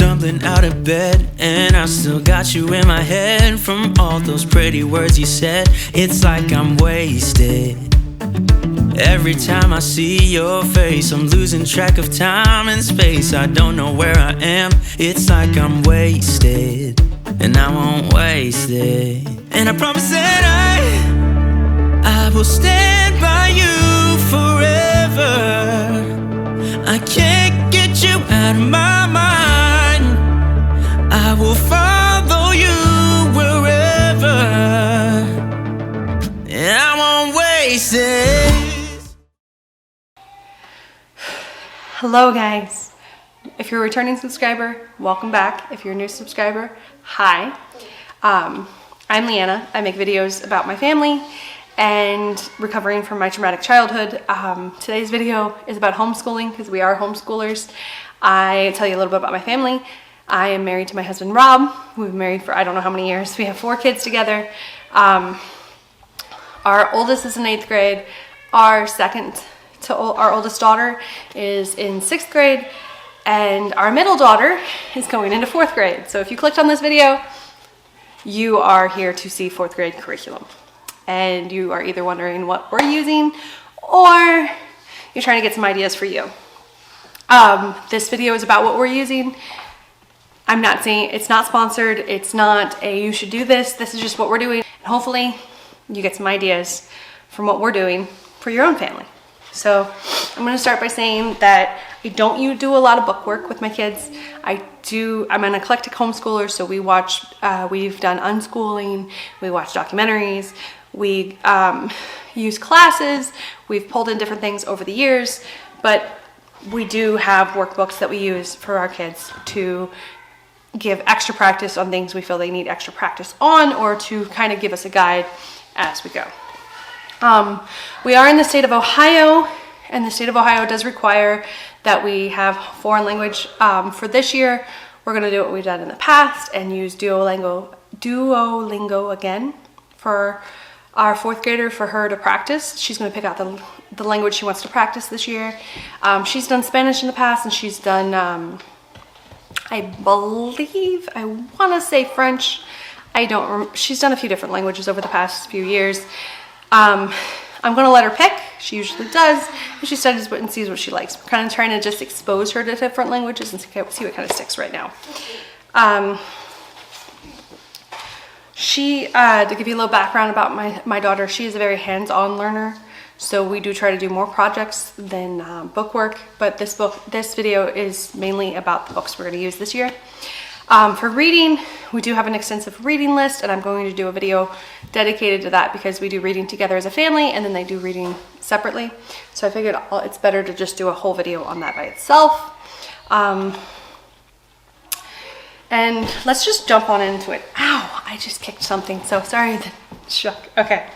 stumbling out of bed, and I still got you in my head from all those pretty words you said. It's like I'm wasted. Every time I see your face, I'm losing track of time and space. I don't know where I am. It's like I'm wasted, and I won't waste it. And I promise that I will stand by you forever. I can't get you out of my mind. I will follow you wherever, and I won't waste it. Hello guys. If you're a returning subscriber, welcome back. If you're a new subscriber, hi. I'm Leanna. I make videos about my family and recovering from my traumatic childhood. Today's video is about homeschooling because we are homeschoolers. I tell you a little bit about my family. I am married to my husband Rob. We've been married for I don't know how many years. We have 4 kids together. Our oldest is in 8th grade. Our oldest daughter is in 6th grade, and our middle daughter is going into 4th grade. So if you clicked on this video, you are here to see 4th grade curriculum. And you are either wondering what we're using or you're trying to get some ideas for you. This video is about what we're using. I'm not saying it's not sponsored. It's not a you should do this. This is just what we're doing. And hopefully you get some ideas from what we're doing for your own family. So I'm going to start by saying that I don't do a lot of book work with my kids. I'm an eclectic homeschooler, so we've done unschooling, we watch documentaries, we use classes, we've pulled in different things over the years, but we do have workbooks that we use for our kids to give extra practice on things we feel they need extra practice on, or to kind of give us a guide as we go. We are in the state of Ohio, and the state of Ohio does require that we have foreign language. For this year, we're going to do what we've done in the past and use Duolingo again for our 4th grader, for her to practice. She's going to pick out the language she wants to practice this year. She's done Spanish in the past, and she's done, I believe, I want to say French. She's done a few different languages over the past few years. I'm going to let her pick. She usually does. And she studies and sees what she likes. We're kind of trying to just expose her to different languages and see what kind of sticks right now. To give you a little background about my daughter, she is a very hands-on learner. So we do try to do more projects than book work. But this video is mainly about the books we're going to use this year. For reading, we do have an extensive reading list, and I'm going to do a video dedicated to that because we do reading together as a family, and then they do reading separately. So I figured it's better to just do a whole video on that by itself. And let's just jump on into it. Ow, I just kicked something, so sorry. Okay,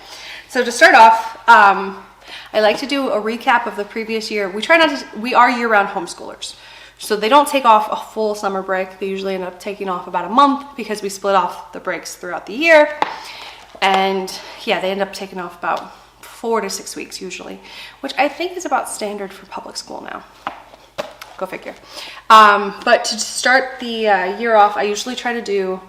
so to start off, I like to do a recap of the previous year. We are year-round homeschoolers. So they don't take off a full summer break. They usually end up taking off about a month because we split off the breaks throughout the year. And yeah, they end up taking off about 4 to 6 weeks usually, which I think is about standard for public school now. Go figure. But to start the year off, I usually try to do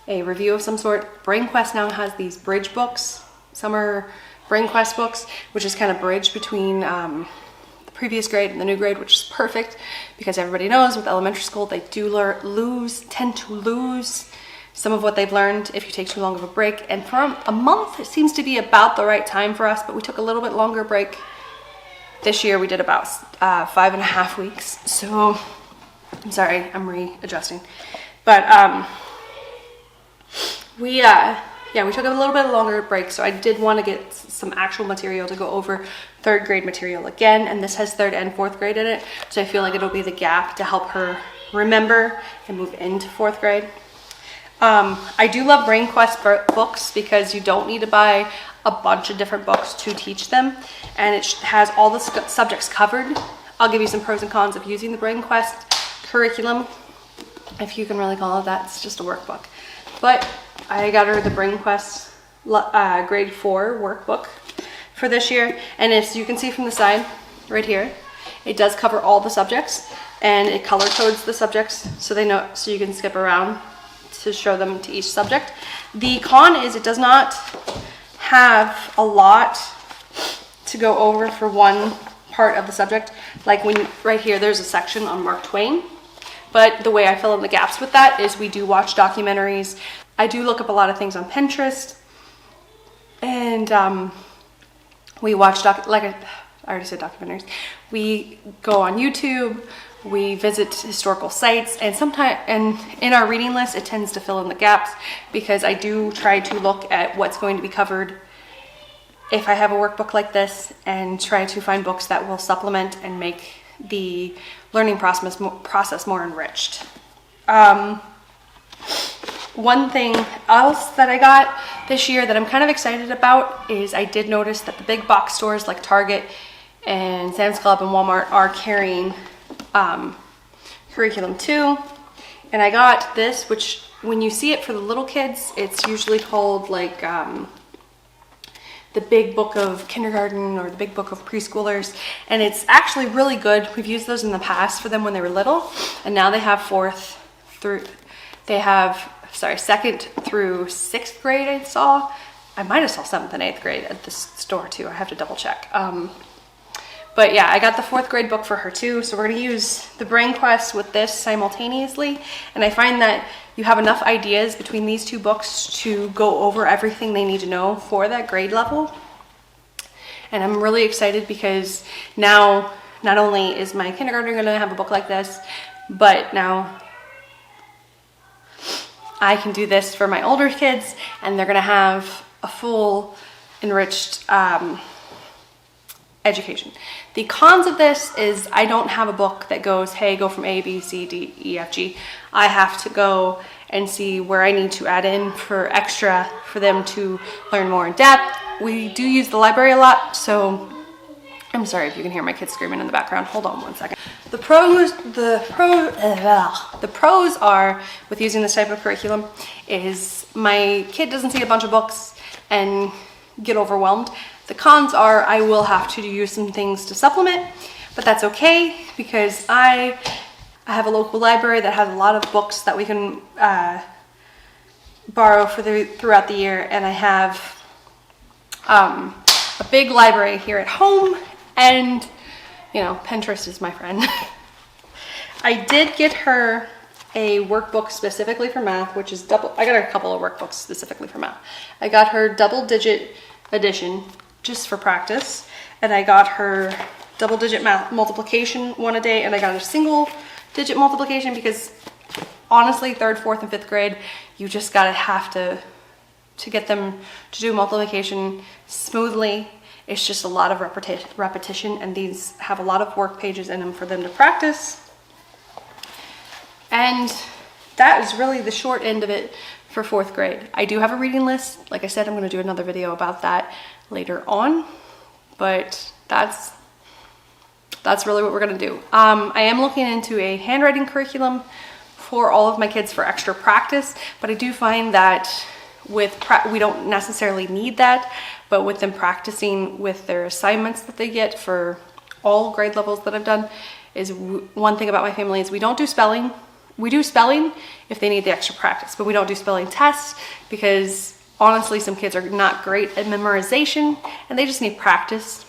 a review of some sort. Brain Quest now has these bridge books, summer Brain Quest books, which is kind of bridge between previous grade and the new grade, which is perfect because everybody knows with elementary school they do tend to lose some of what they've learned if you take too long of a break. And for a month, it seems to be about the right time for us, but we took a little bit longer break. This year we did about 5.5 weeks. So I'm sorry, I'm readjusting. But we took a little bit longer break, so I did want to get some actual material to go over 3rd grade material again, and this has 3rd and 4th grade in it, so I feel like it'll be the gap to help her remember and move into 4th grade. I do love Brain Quest books because you don't need to buy a bunch of different books to teach them, and it has all the subjects covered. I'll give you some pros and cons of using the Brain Quest curriculum, if you can really call it that. It's just a workbook. But I got her the Brain Quest grade 4 workbook for this year, and as you can see from the side right here, it does cover all the subjects, and it color codes the subjects so they know, so you can skip around to show them to each subject. The con is it does not have a lot to go over for one part of the subject. Like when right here, there's a section on Mark Twain, but the way I fill in the gaps with that is we do watch documentaries. I do look up a lot of things on Pinterest, and we watch like I already said documentaries. We go on YouTube, we visit historical sites, and sometimes, and in our reading list, it tends to fill in the gaps because I do try to look at what's going to be covered if I have a workbook like this, and try to find books that will supplement and make the learning process more enriched. One thing else that I got this year that I'm kind of excited about is I did notice that the big box stores like Target and Sam's Club and Walmart are carrying curriculum too. And I got this, which when you see it for the little kids, it's usually called like the big book of kindergarten or the big book of preschoolers, and it's actually really good. We've used those in the past for them when they were little, and now they have second through 6th grade. I might have saw 7th and 8th grade at this store too. I have to double check. But yeah, I got the 4th grade book for her too. So we're gonna use the Brain Quest with this simultaneously. And I find that you have enough ideas between these two books to go over everything they need to know for that grade level. And I'm really excited because now not only is my kindergartner gonna have a book like this, but now I can do this for my older kids, and they're gonna have a full enriched education. The cons of this is I don't have a book that goes, hey, go from A, B, C, D, E, F, G. I have to go and see where I need to add in for extra for them to learn more in depth. We do use the library a lot, so I'm sorry if you can hear my kids screaming in the background. Hold on one second. The pros are with using this type of curriculum is my kid doesn't see a bunch of books and get overwhelmed. The cons are I will have to use some things to supplement, but that's okay because I have a local library that has a lot of books that we can borrow throughout the year, and I have a big library here at home, and you know, Pinterest is my friend. I did get her a workbook specifically for math, which is I got her a couple of workbooks specifically for math. I got her double-digit edition just for practice, and I got her double-digit math multiplication one a day, and I got a single-digit multiplication because honestly, 3rd, 4th, and 5th grade, you just have to get them to do multiplication smoothly. It's just a lot of repetition, and these have a lot of work pages in them for them to practice. And that is really the short end of it for 4th grade. I do have a reading list. Like I said, I'm going to do another video about that later on, but that's really what we're going to do. I am looking into a handwriting curriculum for all of my kids for extra practice, but I do find that we don't necessarily need that, but with them practicing with their assignments that they get for all grade levels that I've done, is one thing about my family is we don't do spelling. We do spelling if they need the extra practice, but we don't do spelling tests because honestly, some kids are not great at memorization and they just need practice.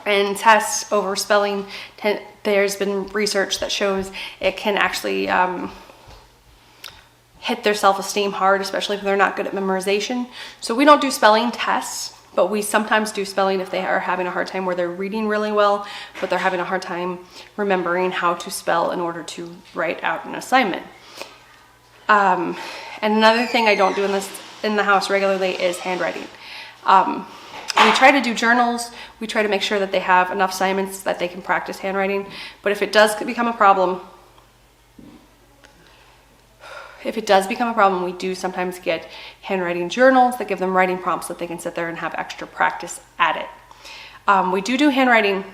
And tests over spelling, there's been research that shows it can actually hit their self-esteem hard, especially if they're not good at memorization. So we don't do spelling tests, but we sometimes do spelling if they are having a hard time where they're reading really well, but they're having a hard time remembering how to spell in order to write out an assignment. And another thing I don't do in the house regularly is handwriting. We try to do journals. We try to make sure that they have enough assignments that they can practice handwriting. But if it does become a problem, we do sometimes get handwriting journals that give them writing prompts that they can sit there and have extra practice at it. We do handwriting.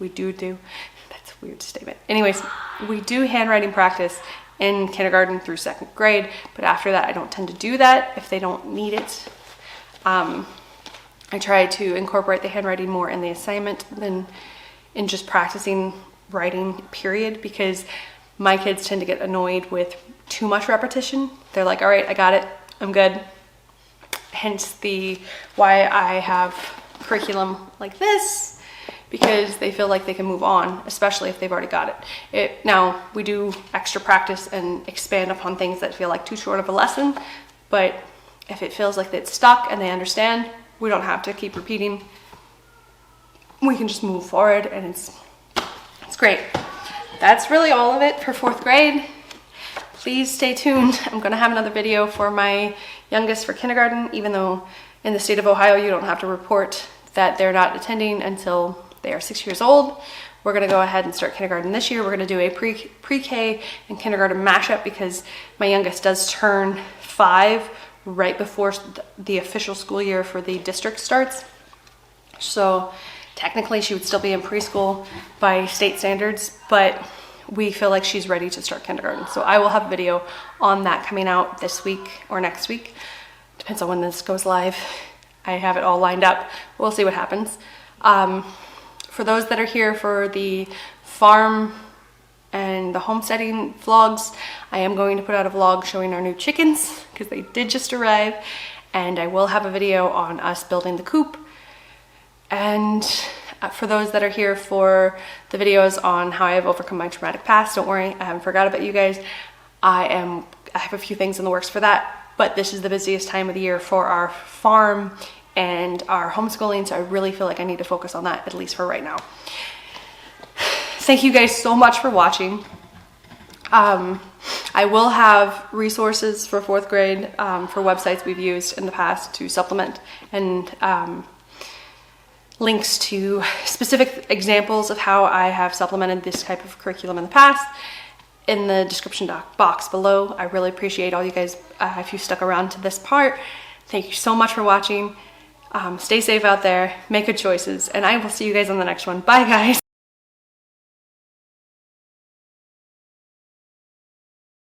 That's a weird statement. Anyways, we do handwriting practice in kindergarten through 2nd grade, but after that, I don't tend to do that if they don't need it. I try to incorporate the handwriting more in the assignment than in just practicing writing period, because my kids tend to get annoyed with too much repetition. They're like, all right, I got it, I'm good. Hence why I have curriculum like this, because they feel like they can move on, especially if they've already got it. Now, we do extra practice and expand upon things that feel like too short of a lesson, but if it feels like it's stuck and they understand, we don't have to keep repeating. We can just move forward, and it's great. That's really all of it for 4th grade. Please stay tuned. I'm gonna have another video for my youngest for kindergarten, even though in the state of Ohio, you don't have to report that they're not attending until they are 6 years old. We're gonna go ahead and start kindergarten this year. We're gonna do a pre-K and kindergarten mashup, because my youngest does turn 5 right before the official school year for the district starts. So technically she would still be in preschool by state standards, but we feel like she's ready to start kindergarten. So I will have a video on that coming out this week or next week. Depends on when this goes live. I have it all lined up. We'll see what happens. For those that are here for the farm and the homesteading vlogs, I am going to put out a vlog showing our new chickens, because they did just arrive, and I will have a video on us building the coop. And for those that are here for the videos on how I have overcome my traumatic past, don't worry, I haven't forgot about you guys. I have a few things in the works for that, but this is the busiest time of the year for our farm and our homeschooling, so I really feel like I need to focus on that, at least for right now. Thank you guys so much for watching. I will have resources for 4th grade for websites we've used in the past to supplement, and links to specific examples of how I have supplemented this type of curriculum in the past in the description box below. I really appreciate all you guys if you stuck around to this part. Thank you so much for watching. Stay safe out there, make good choices, and I will see you guys on the next one. Bye guys.